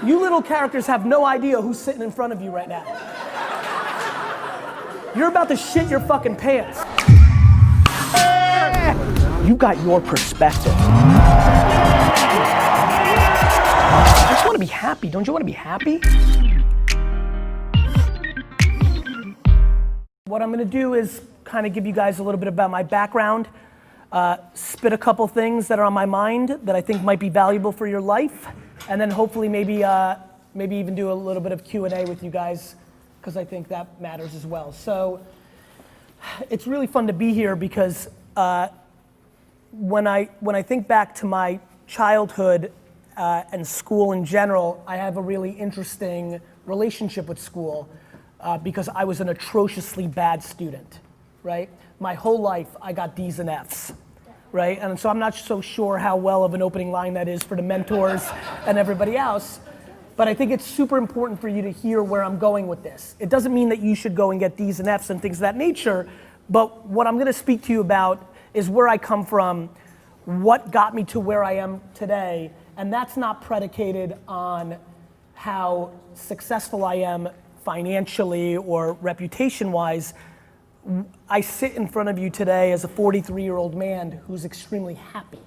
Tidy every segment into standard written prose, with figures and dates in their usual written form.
You little characters have no idea who's sitting in front of you right now. You're about to shit your fucking pants. You got your perspective. I just want to be happy. Don't you want to be happy? What I'm going to do is kind of give you guys a little bit about my background, spit a couple things that are on my mind that I think might be valuable for your life, and then hopefully maybe even do a little bit of Q&A with you guys, because I think that matters as well. So it's really fun to be here because when I think back to my childhood and school in general, I have a really interesting relationship with school because I was an atrociously bad student, right? My whole life I got D's and F's, right? And so I'm not so sure how well of an opening line that is for the mentors and everybody else, but I think it's super important for you to hear where I'm going with this. It doesn't mean that you should go and get D's and F's and things of that nature, but what I'm gonna speak to you about is where I come from, what got me to where I am today, and that's not predicated on how successful I am financially or reputation-wise. I sit in front of you today as a 43-year-old man who's extremely happy.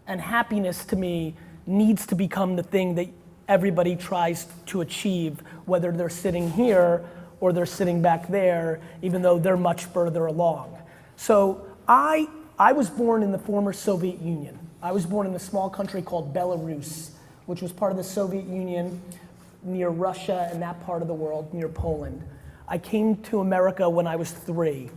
And happiness to me needs to become the thing that everybody tries to achieve, whether they're sitting here or they're sitting back there, even though they're much further along. So I was born in the former Soviet Union. I was born in a small country called Belarus, which was part of the Soviet Union near Russia and that part of the world, near Poland. I came to America when I was 3.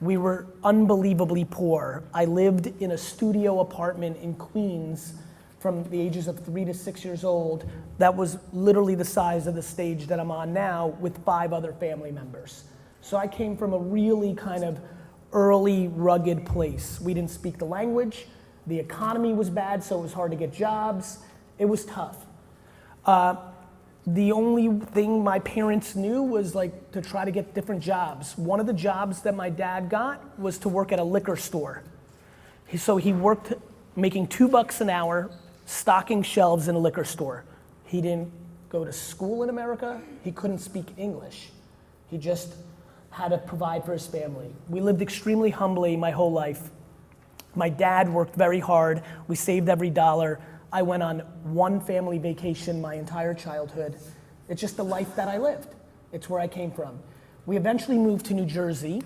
We were unbelievably poor. I lived in a studio apartment in Queens from the ages of 3 to 6 years old. That was literally the size of the stage that I'm on now with 5 other family members. So I came from a really kind of early, rugged place. We didn't speak the language. The economy was bad, so it was hard to get jobs. It was tough. The only thing my parents knew was like to try to get different jobs. One of the jobs that my dad got was to work at a liquor store. So he worked making $2 an hour, stocking shelves in a liquor store. He didn't go to school in America. He couldn't speak English. He just had to provide for his family. We lived extremely humbly my whole life. My dad worked very hard. We saved every dollar. I went on one family vacation my entire childhood. It's just the life that I lived. It's where I came from. We eventually moved to New Jersey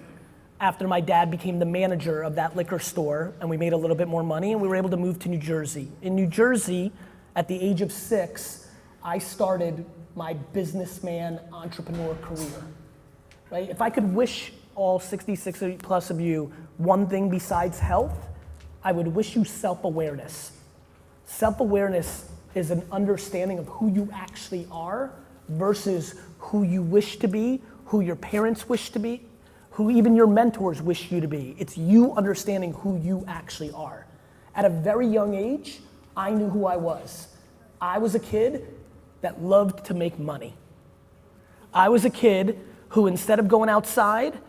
after my dad became the manager of that liquor store, and we made a little bit more money, and we were able to move to New Jersey. In New Jersey, at the age of 6, I started my businessman entrepreneur career, right? If I could wish all 66 plus of you one thing besides health, I would wish you self-awareness. Self-awareness is an understanding of who you actually are versus who you wish to be, who your parents wish to be, who even your mentors wish you to be. It's you understanding who you actually are. At a very young age, I knew who I was. I was a kid that loved to make money. I was a kid who, instead of going outside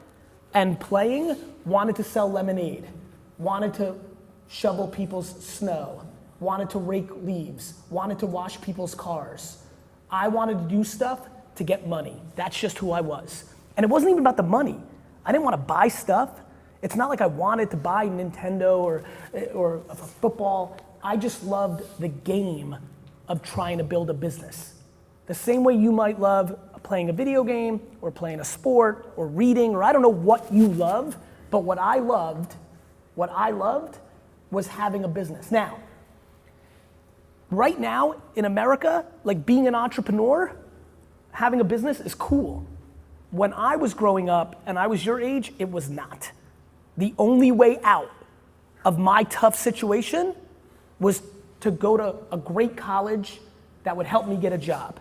and playing, wanted to sell lemonade, wanted to shovel people's snow, wanted to rake leaves, wanted to wash people's cars. I wanted to do stuff to get money. That's just who I was. And it wasn't even about the money. I didn't want to buy stuff. It's not like I wanted to buy Nintendo or a football. I just loved the game of trying to build a business. The same way you might love playing a video game or playing a sport or reading, or I don't know what you love, but what I loved was having a business. Now, right now in America, like being an entrepreneur, having a business is cool. When I was growing up and I was your age, it was not. The only way out of my tough situation was to go to a great college that would help me get a job.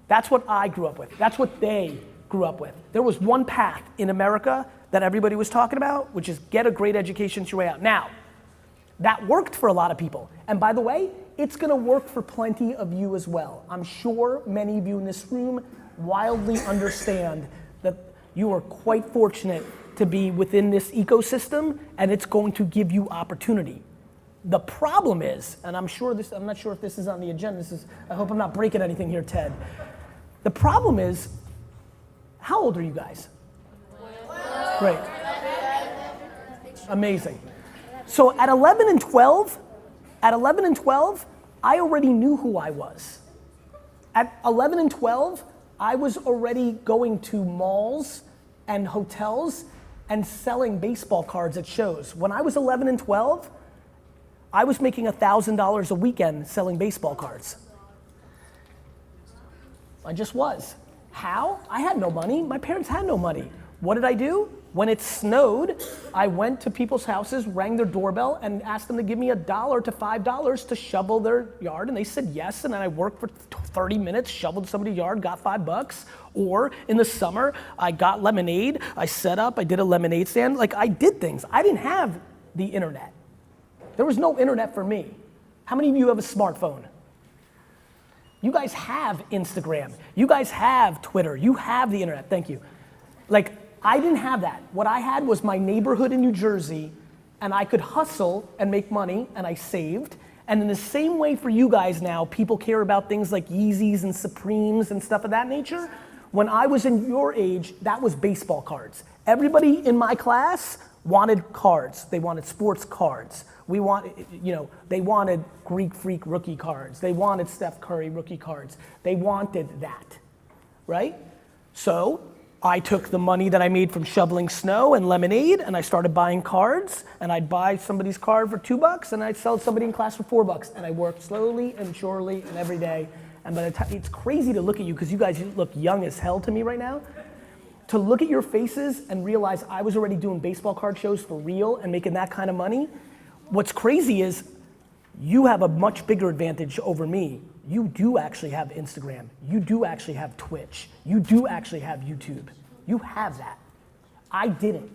That's what I grew up with. That's what they grew up with. There was one path in America that everybody was talking about, which is get a great education to your way out. Now, that worked for a lot of people. And by the way, it's gonna work for plenty of you as well. I'm sure many of you in this room wildly understand that you are quite fortunate to be within this ecosystem, and it's going to give you opportunity. The problem is, and I'm not sure if this is on the agenda, I hope I'm not breaking anything here, Ted. The problem is, how old are you guys? Great. Amazing. So at 11 and 12, I already knew who I was. At 11 and 12, I was already going to malls and hotels and selling baseball cards at shows. When I was 11 and 12, I was making $1,000 a weekend selling baseball cards. I just was. How? I had no money. My parents had no money. What did I do? When it snowed, I went to people's houses, rang their doorbell, and asked them to give me $1 to $5 to shovel their yard, and they said yes, and then I worked for 30 minutes, shoveled somebody's yard, got $5. Or in the summer, I got lemonade, I set up, I did a lemonade stand. Like, I did things. I didn't have the internet. There was no internet for me. How many of you have a smartphone? You guys have Instagram. You guys have Twitter. You have the internet. Thank you. Like, I didn't have that. What I had was my neighborhood in New Jersey, and I could hustle and make money, and I saved. And in the same way for you guys now, people care about things like Yeezys and Supremes and stuff of that nature. When I was in your age, that was baseball cards. Everybody in my class wanted cards. They wanted sports cards. They wanted Greek Freak rookie cards. They wanted Steph Curry rookie cards. They wanted that, right? So I took the money that I made from shoveling snow and lemonade, and I started buying cards, and I'd buy somebody's card for $2, and I'd sell somebody in class for $4, and I worked slowly and surely and every day. And by the time, it's crazy to look at you, because you guys look young as hell to me right now. To look at your faces and realize I was already doing baseball card shows for real and making that kind of money. What's crazy is you have a much bigger advantage over me. You do actually have Instagram. You do actually have Twitch. You do actually have YouTube. You have that. I didn't.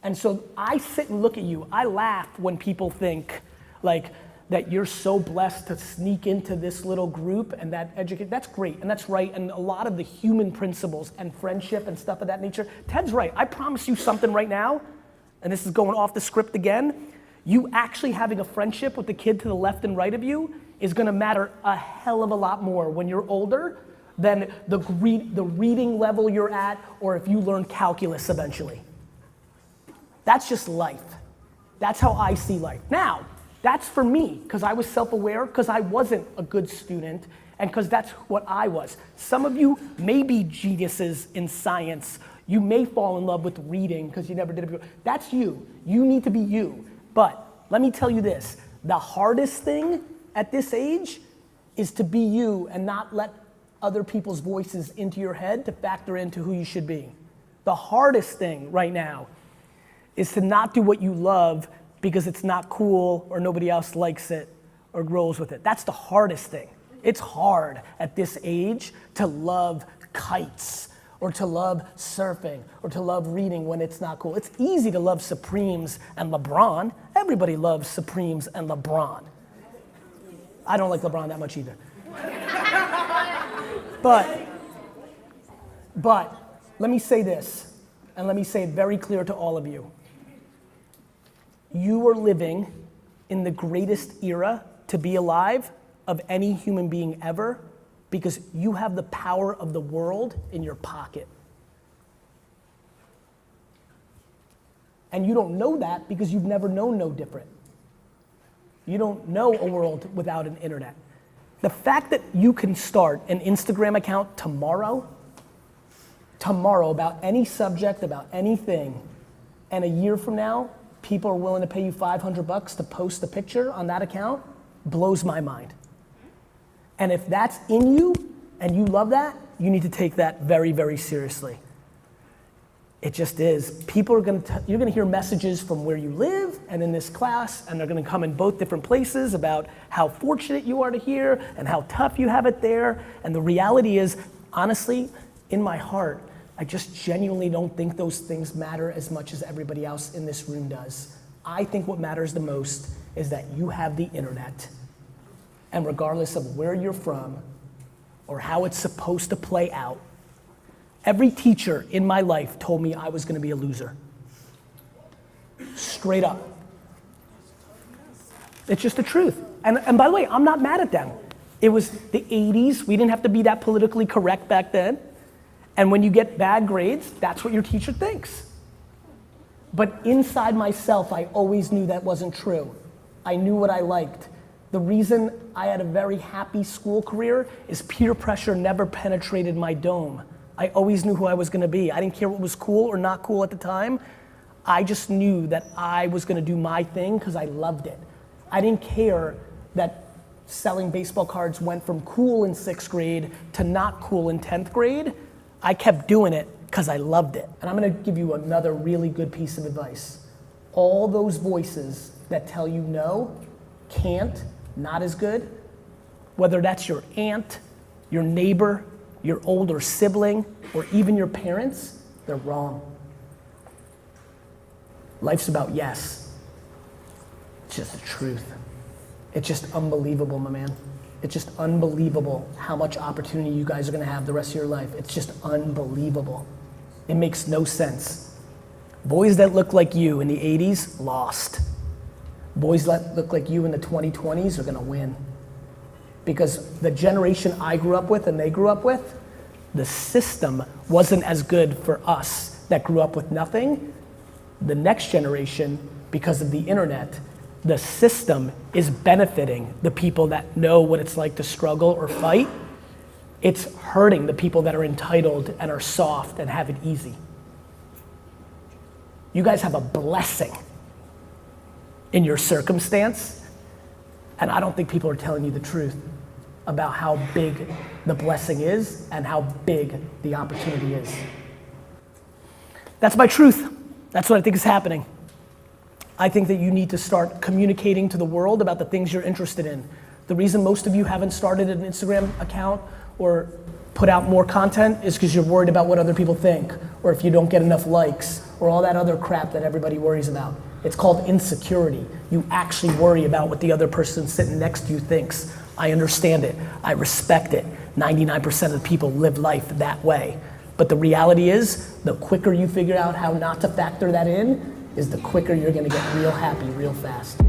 And so I sit and look at you. I laugh when people think like that you're so blessed to sneak into this little group and that educate. That's great and that's right. And a lot of the human principles and friendship and stuff of that nature. Ted's right. I promise you something right now, and this is going off the script again. You actually having a friendship with the kid to the left and right of you is gonna matter a hell of a lot more when you're older than the reading level you're at, or if you learn calculus eventually. That's just life. That's how I see life. Now, that's for me, because I was self-aware, because I wasn't a good student, and because that's what I was. Some of you may be geniuses in science. You may fall in love with reading because you never did it before. That's you. You need to be you. But let me tell you this, the hardest thing at this age is to be you and not let other people's voices into your head to factor into who you should be. The hardest thing right now is to not do what you love because it's not cool or nobody else likes it or grows with it. That's the hardest thing. It's hard at this age to love kites or to love surfing or to love reading when it's not cool. It's easy to love Supremes and LeBron. Everybody loves Supremes and LeBron. I don't like LeBron that much either. But let me say this, and let me say it very clear to all of you. You are living in the greatest era to be alive of any human being ever, because you have the power of the world in your pocket. And you don't know that because you've never known no different. You don't know a world without an internet. The fact that you can start an Instagram account tomorrow about any subject, about anything, and a year from now, people are willing to pay you $500 to post a picture on that account, blows my mind. And if that's in you and you love that, you need to take that very, very seriously. It just is. People are you're gonna hear messages from where you live and in this class, and they're gonna come in both different places about how fortunate you are to hear and how tough you have it there. And the reality is, honestly, in my heart, I just genuinely don't think those things matter as much as everybody else in this room does. I think what matters the most is that you have the internet. And regardless of where you're from or how it's supposed to play out, every teacher in my life told me I was gonna be a loser. Straight up. It's just the truth. And by the way, I'm not mad at them. It was the 80s. We didn't have to be that politically correct back then. And when you get bad grades, that's what your teacher thinks. But inside myself, I always knew that wasn't true. I knew what I liked. The reason I had a very happy school career is peer pressure never penetrated my dome. I always knew who I was gonna be. I didn't care what was cool or not cool at the time. I just knew that I was gonna do my thing because I loved it. I didn't care that selling baseball cards went from cool in 6th grade to not cool in 10th grade. I kept doing it because I loved it. And I'm gonna give you another really good piece of advice. All those voices that tell you no, can't, not as good, whether that's your aunt, your neighbor, your older sibling, or even your parents, they're wrong. Life's about yes. It's just the truth. It's just unbelievable, my man. It's just unbelievable how much opportunity you guys are gonna have the rest of your life. It's just unbelievable. It makes no sense. Boys that look like you in the 80s, lost. Boys that look like you in the 2020s are gonna win. Because the generation I grew up with and they grew up with, the system wasn't as good for us that grew up with nothing. The next generation, because of the internet, the system is benefiting the people that know what it's like to struggle or fight. It's hurting the people that are entitled and are soft and have it easy. You guys have a blessing in your circumstance, and I don't think people are telling you the truth about how big the blessing is and how big the opportunity is. That's my truth. That's what I think is happening. I think that you need to start communicating to the world about the things you're interested in. The reason most of you haven't started an Instagram account or put out more content is because you're worried about what other people think, or if you don't get enough likes, or all that other crap that everybody worries about. It's called insecurity. You actually worry about what the other person sitting next to you thinks. I understand it, I respect it. 99% of the people live life that way. But the reality is, the quicker you figure out how not to factor that in, is the quicker you're gonna get real happy real fast.